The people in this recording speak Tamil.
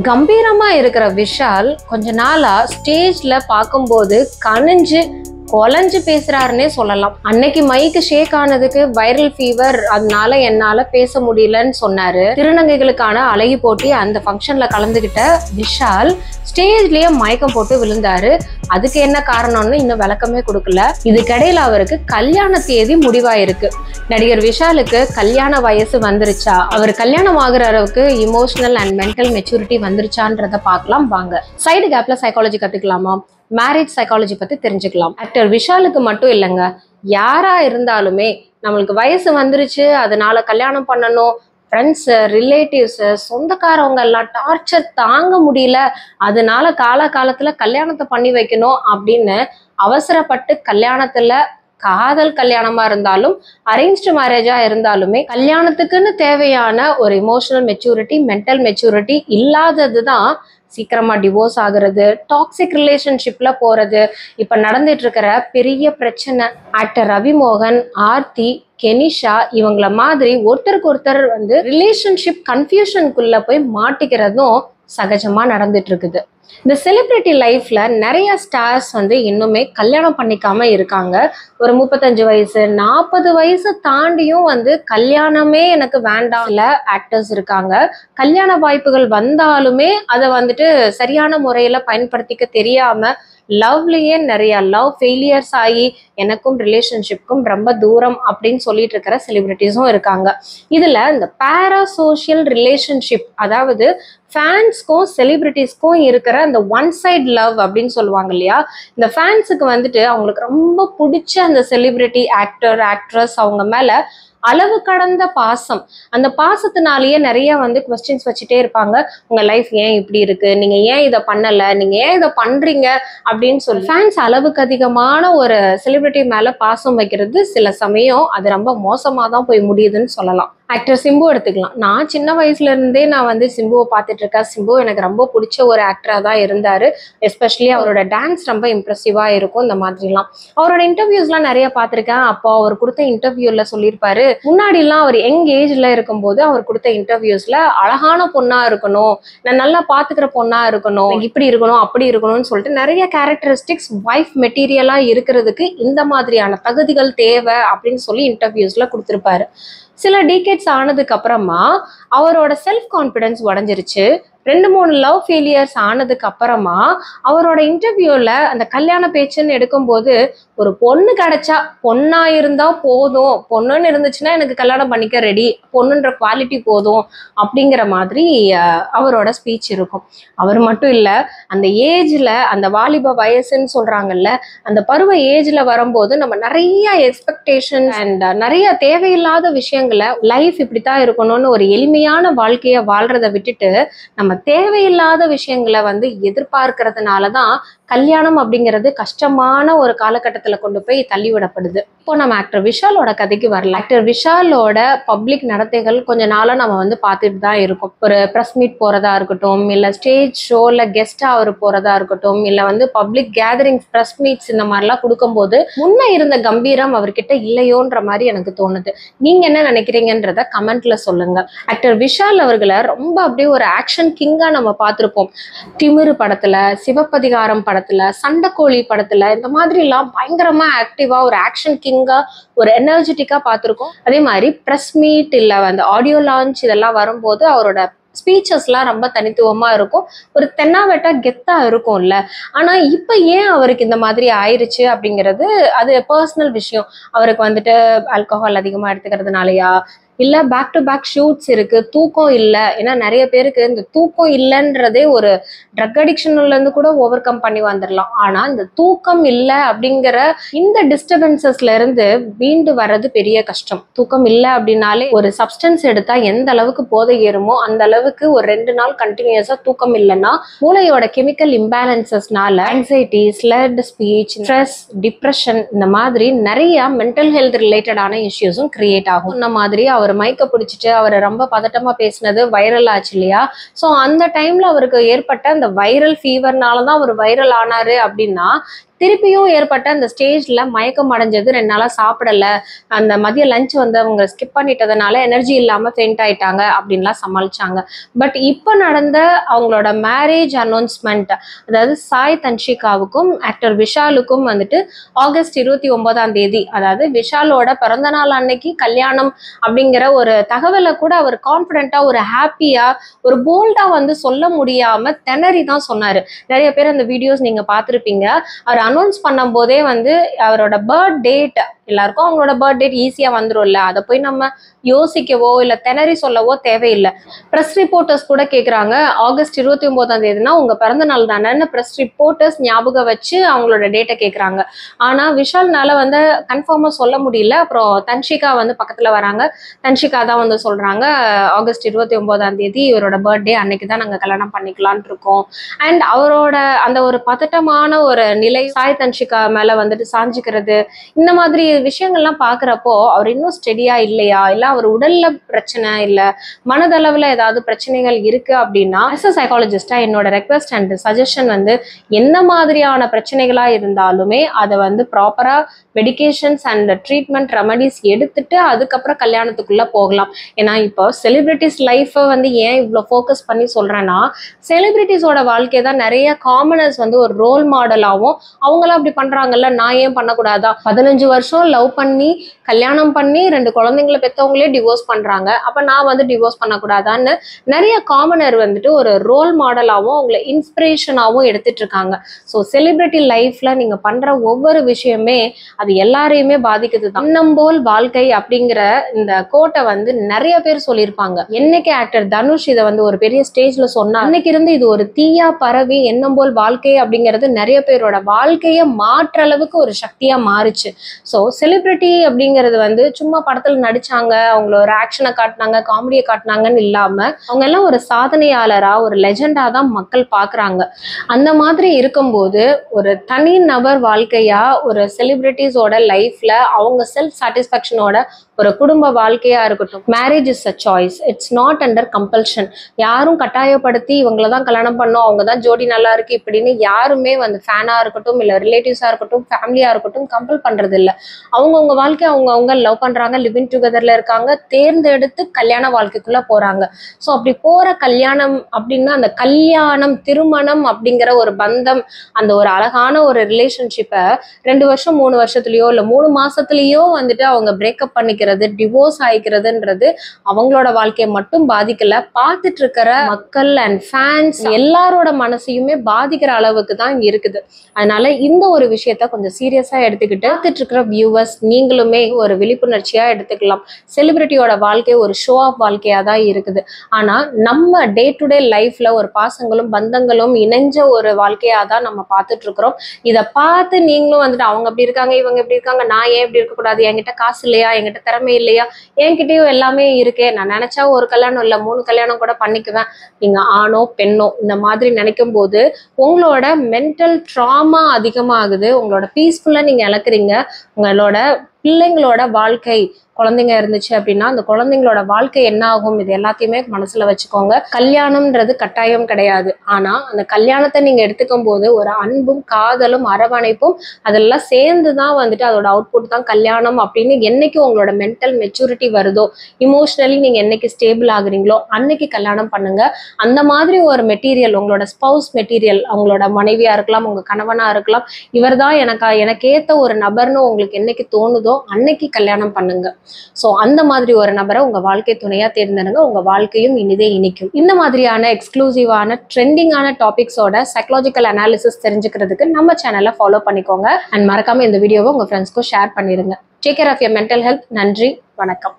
கம்பீரமா இருக்கிற விஷால் கொஞ்ச நாளா ஸ்டேஜ்ல பார்க்கும்போது கனிஞ்சு கொலைஞ்சு பேசுறாருன்னே சொல்லலாம். அன்னைக்கு மைக்கு ஷேக் ஆனதுக்கு வைரல் ஃபீவர், அதனால என்னால பேச முடியலன்னு சொன்னாரு. திருநங்கைகளுக்கான அழகி போட்டி அந்த ஃபங்க்ஷன்ல கலந்துகிட்ட விஷால் ஸ்டேஜ்லயே மயக்கம் போட்டு விழுந்தாரு. அதுக்கு என்ன காரணம்னு இன்னும் விளக்கமே கொடுக்கல. இதுக்கிடையில அவருக்கு கல்யாண தேதி முடிவாயிருக்கு. நடிகர் விஷாலுக்கு கல்யாண வயசு வந்துருச்சா, அவர் கல்யாணம் ஆகுற அளவுக்கு இமோஷனல் அண்ட் மென்டல் மெச்சூரிட்டி வந்துருச்சான்றத பார்க்கலாம் வாங்க. சைடு கேப்ல சைக்காலஜி கத்துக்கலாமா, மேரேஜ் சைக்காலஜி பத்தி தெரிஞ்சுக்கலாம். ஆக்டர் விஷாலுக்கு மட்டும் இல்லைங்க, யாரா இருந்தாலுமே நம்மளுக்கு வயசு வந்துருச்சு, அதனால கல்யாணம் பண்ணணும், ஃப்ரெண்ட்ஸ் ரிலேட்டிவ்ஸ் சொந்தக்காரவங்க எல்லாம் டார்ச்சர் தாங்க முடியல, அதனால காலத்துல கல்யாணத்தை பண்ணி வைக்கணும் அப்படின்னு அவசரப்பட்டு கல்யாணத்துல காதல் கல்யாணமா இருந்தாலும் அரேஞ்ச்டு மேரேஜா இருந்தாலுமே கல்யாணத்துக்குன்னு தேவையான ஒரு இமோஷனல் மெச்சூரிட்டி, மென்டல் மெச்சூரிட்டி இல்லாததுதான் சீக்கிரமா டிவோர்ஸ் ஆகுறது, டாக்ஸிக் ரிலேஷன்ஷிப்ல போறது, இப்ப நடந்துட்டு இருக்கிற பெரிய பிரச்சனை. ஆக்டர் ரவிமோகன், ஆர்த்தி, கெனிஷா இவங்கள மாதிரி ஒருத்தருக்கு ஒருத்தர் ரிலேஷன்ஷிப் கன்ஃபியூஷனுக்குள்ள போய் மாட்டிக்கிறதும் சகஜமா நடந்துட்டு இருக்குது. இந்த செலிபிரிட்டி லைஃப்ல நிறைய ஸ்டார்ஸ் இன்னுமே கல்யாணம் பண்ணிக்காம இருக்காங்க. ஒரு 35 வயசு 40 வயசு தாண்டியும் கல்யாணமே எனக்கு வேண்டாம் இல்ல ஆக்டர்ஸ் இருக்காங்க. கல்யாண வாய்ப்புகள் வந்தாலுமே அதை சரியான முறையில பயன்படுத்திக்க தெரியாம லவ்லயே நிறைய லவ் ஃபெயிலியர்ஸ் ஆகி எனக்கும் ரிலேஷன்ஷிப்க்கும் ரொம்ப தூரம் அப்படின்னு சொல்லிட்டு இருக்கிற செலிபிரிட்டிஸும் இருக்காங்க. இதுல இந்த பேராசோஷியல் ரிலேஷன்ஷிப், அதாவது ஃபேன்ஸ்க்கும் செலிபிரிட்டிஸ்க்கும் இருக்கிற அந்த ஒன் சைட் லவ் அப்படின்னு சொல்லுவாங்க இல்லையா, இந்த ஃபேன்ஸுக்கு அவங்களுக்கு ரொம்ப பிடிச்ச அந்த செலிபிரிட்டி, ஆக்டர், ஆக்ட்ரஸ் அவங்க மேல அளவு கடந்த பாசம். அந்த பாசத்தினாலேயே நிறைய குவெஸ்டின்ஸ் வச்சுட்டே இருப்பாங்க. உங்க லைஃப் ஏன் இப்படி இருக்கு, நீங்க ஏன் இதை பண்ணல, நீங்க ஏன் இதை பண்றீங்க அப்படின்னு சொல்லி ஃபேன்ஸ் அளவுக்கு அதிகமான ஒரு செலிபிரிட்டி மேல பாசம் வைக்கிறது சில சமயம் அது ரொம்ப மோசமா தான் போய் முடியுதுன்னு சொல்லலாம். ஆக்டர் சிம்பு எடுத்துக்கலாம். நான் சின்ன வயசுல இருந்தே நான் சிம்புவை பார்த்துட்டு இருக்கேன். சிம்பு எனக்கு ரொம்ப பிடிச்ச ஒரு ஆக்டரா தான் இருந்தாரு. எஸ்பெஷலி அவரோட டான்ஸ் ரொம்ப இம்ப்ரெசிவா இருக்கும். இந்த மாதிரிலாம் அவரோட இன்டர்வியூஸ்லாம் நிறைய பார்த்துருக்கேன். அப்போ அவர் கொடுத்த இன்டர்வியூல சொல்லியிருப்பாரு, முன்னாடி எல்லாம் அவர் யங் ஏஜ்ல இருக்கும்போது அவர் கொடுத்த இன்டர்வியூஸ்ல அழகான பொண்ணா இருக்கணும், நான் நல்லா பாத்துக்கிற பொண்ணா இருக்கணும், இப்படி இருக்கணும் அப்படி இருக்கணும்னு சொல்லிட்டு நிறைய கேரக்டரிஸ்டிக்ஸ் வைஃப் மெட்டீரியலா இருக்கிறதுக்கு இந்த மாதிரியான தகுதிகள் தேவை அப்படின்னு சொல்லி இன்டர்வியூஸ்ல கொடுத்திருப்பாரு. சில டீகேட்ஸ் ஆனதுக்கு அப்புறமா அவரோட செல்ஃப் கான்பிடன்ஸ் உடஞ்சிருச்சு. 2-3 லவ் ஃபெயிலியர்ஸ் ஆனதுக்கு அப்புறமா அவரோட இன்டர்வியூல அந்த கல்யாண பேச்சுன்னு எடுக்கும்போது, ஒரு பொண்ணு கிடைச்சா, பொண்ணா இருந்தா போதும், பொண்ணுன்னு இருந்துச்சுன்னா எனக்கு கல்யாணம் பண்ணிக்க ரெடி, பொண்ணுன்ற குவாலிட்டி போதும் அப்படிங்கிற மாதிரி அவரோட ஸ்பீச் இருக்கும். அவர் மட்டும் இல்ல, அந்த ஏஜ்ல அந்த வாலிப வயசுன்னு சொல்றாங்கல்ல, அந்த பருவ ஏஜ்ல வரும்போது நம்ம நிறைய எக்ஸ்பெக்டேஷன் அண்ட் நிறைய தேவையில்லாத விஷயங்களை, லைஃப் இப்படித்தான் இருக்கணும்னு ஒரு எளிமையான வாழ்க்கைய வாழ்றதை விட்டுட்டு நம்ம தேவையில்லாத விஷயங்களை எதிர்பார்க்கறதுனாலதான் கல்யாணம் அப்படிங்கிறது கஷ்டமான ஒரு காலகட்டத்துல கொண்டு போய் தள்ளிவிடப்படுது. இப்போ நம்ம ஆக்டர் விஷாலோட கதைக்கு வரல. ஆக்டர் விஷாலோட பப்ளிக் நடத்தைகள் கொஞ்ச நாளா நம்ம பார்த்துட்டு தான் இருக்கோம். ஒரு ப்ரெஸ் மீட் போறதா இருக்கட்டும், இல்ல ஸ்டேஜ் ஷோல கெஸ்டா அவர் போறதா இருக்கட்டும், இல்ல பப்ளிக் கேதரிங் ப்ரெஸ் மீட்ஸ் இந்த மாதிரிலாம் கொடுக்கும்போது முன்ன இருந்த கம்பீரம் அவர்கிட்ட இல்லையோன்ற மாதிரி எனக்கு தோணுது. நீங்க என்ன நினைக்கிறீங்கன்றத கமெண்ட்ல சொல்லுங்க. ஆக்டர் விஷால் அவர்களை ரொம்ப அப்படியே ஒரு ஆக்ஷன் கிங்கா நம்ம பார்த்திருப்போம். திமிரு படத்துல, சிவப்பதிகாரம் படத்துல, சண்டைக்கோழி படத்துல, இந்த மாதிரி எல்லாம் பயங்கரமா ஆக்டிவா ஒரு ஆக்ஷன் கிங்கா ஒரு எனர்ஜெட்டிக்கா பார்த்திருக்கோம். அதே மாதிரி பிரஸ் மீட் இல்ல ஆடியோ லான்ச் இதெல்லாம் வரும்போது அவரோட ஸ்பீச்சஸ்லாம் ரொம்ப தனித்துவமா இருக்கும், ஒரு தென்னாவெட்டா கெத்தா இருக்கும்ல. ஆனா இப்ப ஏன் அவருக்கு இந்த மாதிரி ஆயிருச்சு அப்படிங்கிறது அது பர்சனல் விஷயம். அவருக்கு ஆல்கஹால் அதிகமா எடுத்துக்கிறதுனாலயா, இல்ல பேக் டு பேக் ஷூட்ஸ் இருக்கு, தூக்கம் இல்லை. ஏன்னா நிறைய பேருக்கு இந்த தூக்கம் இல்லைன்றதே ஒரு ட்ரக் அடிக்ஷன்ல இருந்து கூட ஓவர் கம் பண்ணி வந்துடலாம். ஆனா இந்த தூக்கம் இல்லை அப்படிங்கிற இந்த டிஸ்டர்பன்சஸ்ல இருந்து மீண்டு வர்றது பெரிய கஷ்டம். தூக்கம் இல்லை அப்படின்னாலே ஒரு சப்ஸ்டன்ஸ் எடுத்தா எந்த அளவுக்கு போதை ஏறுமோ அந்த அளவுக்கு ஒரு 2 நாள் கண்டினியூஸா தூக்கம் இல்லைன்னா மூளையோட கெமிக்கல் இம்பேலன்சஸ்னால anxiety, slurred speech, stress, depression இந்த மாதிரி நிறைய மென்டல் ஹெல்த் ரிலேட்டடான இஷ்யூஸும் கிரியேட் ஆகும். இந்த மாதிரி அவர் மைக்க பிடிச்சிட்டு அவரை ரொம்ப பதட்டமா பேசினது வைரல் ஆச்சு இல்லையா. ஸோ அந்த டைம்ல அவருக்கு ஏற்பட்ட அந்த வைரல் ஃபீவர்னாலதான் அவர் வைரல் ஆனாரு அப்படின்னா திருப்பியும் ஏற்பட்ட அந்த ஸ்டேஜ்ல மயக்கம் அடைஞ்சது, 2 நாளா சாப்பிடல, அந்த மதிய லஞ்ச் வந்து அவங்க ஸ்கிப் பண்ணிட்டதுனால எனர்ஜி இல்லாம ஃபெயிண்ட் ஆயிட்டாங்க அப்படின்லாம் சமாளிச்சாங்க. பட் இப்போ நடந்த அவங்களோட மேரேஜ் அனௌன்ஸ்மெண்ட், அதாவது சாய் தன்ஷிகாவுக்கும் ஆக்டர் விஷாலுக்கும் வந்துட்டு ஆகஸ்ட் 29ஆம் தேதி, அதாவது விஷாலோட பிறந்த நாள் அன்னைக்கு கல்யாணம் அப்படிங்கிற ஒரு தகவலை கூட அவர் கான்ஃபிடென்ட்டா, ஒரு ஹாப்பியா, ஒரு போல்டா வந்து சொல்ல முடியாம திணறி தான் சொன்னாரு. நிறைய பேர் அந்த வீடியோஸ் நீங்க பார்த்திருப்பீங்க. அவர் அனௌன்ஸ் பண்ணும் போதே வந்து அவரோட பர்த் டேட், எல்லாருக்கும் அவங்களோட பர்த் டேட் ஈஸியா வந்துரும்ல, அதை போய் நம்ம யோசிக்கவோ இல்ல திணறி சொல்லவோ தேவையில்லை. பிரஸ் ரிப்போர்ட்டர்ஸ் கூட கேக்குறாங்க, ஆகஸ்ட் 29ஆம் தேதினா உங்க பிறந்த நாள் தானேன்னு பிரஸ் ரிப்போர்ட்டர்ஸ் ஞாபகம் வச்சு அவங்களோட டேட்டை கேக்குறாங்க. ஆனா விஷால்னால வந்து கன்ஃபார்மா சொல்ல முடியல. அப்புறம் தன்ஷிகா வந்து பக்கத்துல வராங்க. தன்ஷிகா தான் வந்து சொல்றாங்க, ஆகஸ்ட் 29ஆம் தேதி இவரோட பர்த்டே, அன்னைக்கு தான் நாங்க கல்யாணம் பண்ணிக்கலான் இருக்கோம். அண்ட் அவரோட அந்த ஒரு பதட்டமான ஒரு நிலை, சாய் தன்ஷிகா மேல வந்துட்டு சாஞ்சிக்கிறது, இந்த மாதிரி விஷயங்கள்லாம் பாக்குறப்போ அவர் இன்னும் ஸ்டெடியா இல்லையா, இல்ல அவர் உடல்ல பிரச்சனை, இல்ல மனதளவுல ஏதாவது பிரச்சனைகள் இருக்கு அப்படின்னா, as a சைக்காலஜிஸ்டா என்னோட ரெக்வெஸ்ட் அண்ட் சஜஷன் வந்து, என்ன மாதிரியான பிரச்சனைகளா இருந்தாலுமே அதை வந்து ப்ராப்பரா மெடிகேஷன்ஸ் அண்ட் ட்ரீட்மெண்ட் ரெமடிஸ் எடுத்துட்டு அதுக்கப்புறம் கல்யாணத்துக்குள்ள போகலாம். ஏன்னா இப்போ செலிபிரிட்டிஸ் லைஃபை வந்து ஏன் இவ்வளோ ஃபோக்கஸ் பண்ணி சொல்றேன்னா, செலிபிரிட்டிஸோட வாழ்க்கை தான் நிறைய காமனர்ஸ் வந்து ஒரு ரோல் மாடலாகவும், அவங்களாம் அப்படி பண்றாங்கல்ல, நான் ஏன் பண்ணக்கூடாதா, 15 வருஷம் லவ் பண்ணி கல்யாணம் பண்ணி 2 குழந்தைங்களை பெற்றவங்களே டிவோர்ஸ் பண்றாங்க, அப்ப நான் வந்து டிவோர்ஸ் பண்ணக்கூடாதான்னு நிறைய காமனர் வந்துட்டு ஒரு ரோல் மாடலாகவும் அவங்களை இன்ஸ்பிரேஷனாகவும் எடுத்துட்டு இருக்காங்க. ஸோ செலிபிரிட்டி லைஃப்ல நீங்க பண்ற ஒவ்வொரு விஷயமே அது எல்லாரையுமே பாதிக்குது தான். எண்ணம் போல் வாழ்க்கை அப்படிங்கிற இந்த கோட்டை வந்து நிறைய பேர் சொல்லியிருப்பாங்க. என்னைக்கு ஆக்டர் தனுஷ் இதை வந்து ஒரு பெரிய ஸ்டேஜ்ல சொன்னா, அன்னைக்கு இருந்து இது ஒரு தீயா பரவி எண்ணம் போல் வாழ்க்கை அப்படிங்கிறது நிறைய பேரோட வாழ்க்கையை மாற்ற அளவுக்கு ஒரு சக்தியா மாறுச்சு. ஸோ செலிபிரிட்டி அப்படிங்கிறது வந்து சும்மா படத்துல நடிச்சாங்க, அவங்கள ஒரு ஆக்ஷனை காட்டினாங்க, காமெடியை காட்டினாங்கன்னு இல்லாம அவங்க எல்லாம் ஒரு சாதனையாளரா, ஒரு லெஜெண்டா தான் மக்கள் பாக்குறாங்க. அந்த மாதிரி இருக்கும்போது ஒரு தனி நபர் வாழ்க்கையா, ஒரு செலிபிரிட்டிஸோட லைஃப்ல அவங்க செல்ஃப் சாட்டிஸ்ஃபேக்ஷனோட ஒரு குடும்ப வாழ்க்கையா இருக்கட்டும், marriage is a choice, it's not under compulsion. யாரும் கட்டாயப்படுத்தி இவங்களை தான் கல்யாணம் பண்ணோம், அவங்க தான் ஜோடி நல்லா இருக்கு இப்படின்னு யாருமே வந்து ஃபேனா இருக்கட்டும், இல்ல ரிலேட்டிவ்ஸா இருக்கட்டும், ஃபேமிலியா இருக்கட்டும் கம்பல் பண்றது இல்லை. அவங்கவுங்க வாழ்க்கை அவங்கவுங்க லவ் பண்றாங்க, லிவிங் டுகெதர்ல இருக்காங்க, தேர்ந்தெடுத்து கல்யாண வாழ்க்கைக்குள்ள போறாங்க. ஸோ அப்படி போற கல்யாணம் அப்படின்னா, அந்த கல்யாணம், திருமணம் அப்படிங்கிற ஒரு பந்தம், அந்த ஒரு அழகான ஒரு ரிலேஷன்ஷிப்பை 2 வருஷம் 3 வருஷத்துலயோ இல்ல 3 மாசத்துலயோ வந்துட்டு அவங்க பிரேக்கப் பண்ணிக்கிறது, டிவோர்ஸ் ஆயிக்கிறதுன்றது அவங்களோட வாழ்க்கையை மட்டும் பாதிக்கல, பார்த்துட்டு இருக்கிற மக்கள் அண்ட் ஃபேன்ஸ் எல்லாரோட மனசையுமே பாதிக்கிற அளவுக்கு தான் இருக்குது. அதனால இந்த ஒரு விஷயத்த கொஞ்சம் சீரியஸா எடுத்துக்கிட்டு பார்த்துட்டு இருக்கிற வியூவர்ஸ் நீங்களுமே ஒரு விழிப்புணர்ச்சியா எடுத்துக்கலாம். செலிபிரிட்டியோட வாழ்க்கை ஒரு ஷோ ஆஃப் வாழ்க்கையா தான் இருக்குது. ஆனா நம்ம டே டு டே லைஃப்ல ஒரு பாசங்களும் பந்தங்களும் இணைஞ்ச ஒரு வாழ்க்கையா தான் நம்ம பார்த்துட்டு இருக்கிறோம். இதை பார்த்து நீங்களும் வந்துட்டு அவங்க எப்படி இருக்காங்க, இவங்க எப்படி இருக்காங்க, நான் ஏன் இப்படி இருக்கக்கூடாது, என்கிட்ட காசு இல்லையா, என்கிட்ட திறமை இல்லையா, என்கிட்டயும் எல்லாமே இருக்கே, நான் நினைச்சா ஒரு கல்யாணம் இல்ல 3 கல்யாணம் கூட பண்ணிக்குவேன், நீங்க ஆணோ பெண்ணோ இந்த மாதிரி நினைக்கும் போது உங்களோட மென்டல் ட்ராமா அதிகமாகுது, உங்களோட பீஸ்ஃபுல்லா நீங்க இழக்கிறீங்க. உங்களோட பிள்ளைங்களோட வாழ்க்கை, குழந்தைங்க இருந்துச்சு அப்படின்னா அந்த குழந்தைங்களோட வாழ்க்கை என்ன ஆகும், இது எல்லாத்தையுமே மனசுல வச்சுக்கோங்க. கல்யாணம்ன்றது கட்டாயம் கிடையாது. ஆனா அந்த கல்யாணத்தை நீங்க எடுத்துக்கும் போது ஒரு அன்பும் காதலும் அரவணைப்பும் அதெல்லாம் சேர்ந்துதான் வந்துட்டு அதோட அவுட்புட் தான் கல்யாணம் அப்படின்னு என்னைக்கு உங்களோட மென்டல் மெச்சூரிட்டி வருதோ, இமோஷனலி நீங்க என்னைக்கு ஸ்டேபிள் ஆகுறீங்களோ அன்னைக்கு கல்யாணம் பண்ணுங்க. அந்த மாதிரி ஒரு மெட்டீரியல், உங்களோட ஸ்பவுஸ் மெட்டீரியல், அவங்களோட மனைவியா இருக்கலாம், உங்க கணவனா இருக்கலாம், இவர் தான் எனக்கேத்த ஒரு நபர்னு உங்களுக்கு என்னைக்கு தோணுதோ அன்னைக்கு கல்யாணம் பண்ணுங்க. ஸோ அந்த மாதிரி ஒரு நபரை உங்க வாழ்க்கை துணையா தேர்ந்தெடுங்க. உங்க வாழ்க்கையும் இனிதே இனிக்கும். இந்த மாதிரியான எக்ஸ்க்ளூசிவான ட்ரெண்டிங்கான டாபிக்ஸோட சைக்காலஜிக்கல் அனாலிசிஸ் தெரிஞ்சுக்கிறதுக்கு நம்ம சேனலை ஃபாலோ பண்ணிக்கோங்க. அண்ட் மறக்காம இந்த வீடியோவை உங்க ஃப்ரெண்ட்ஸ்க்கும் ஷேர் பண்ணிடுங்க. Take care of your mental health. நன்றி, வணக்கம்.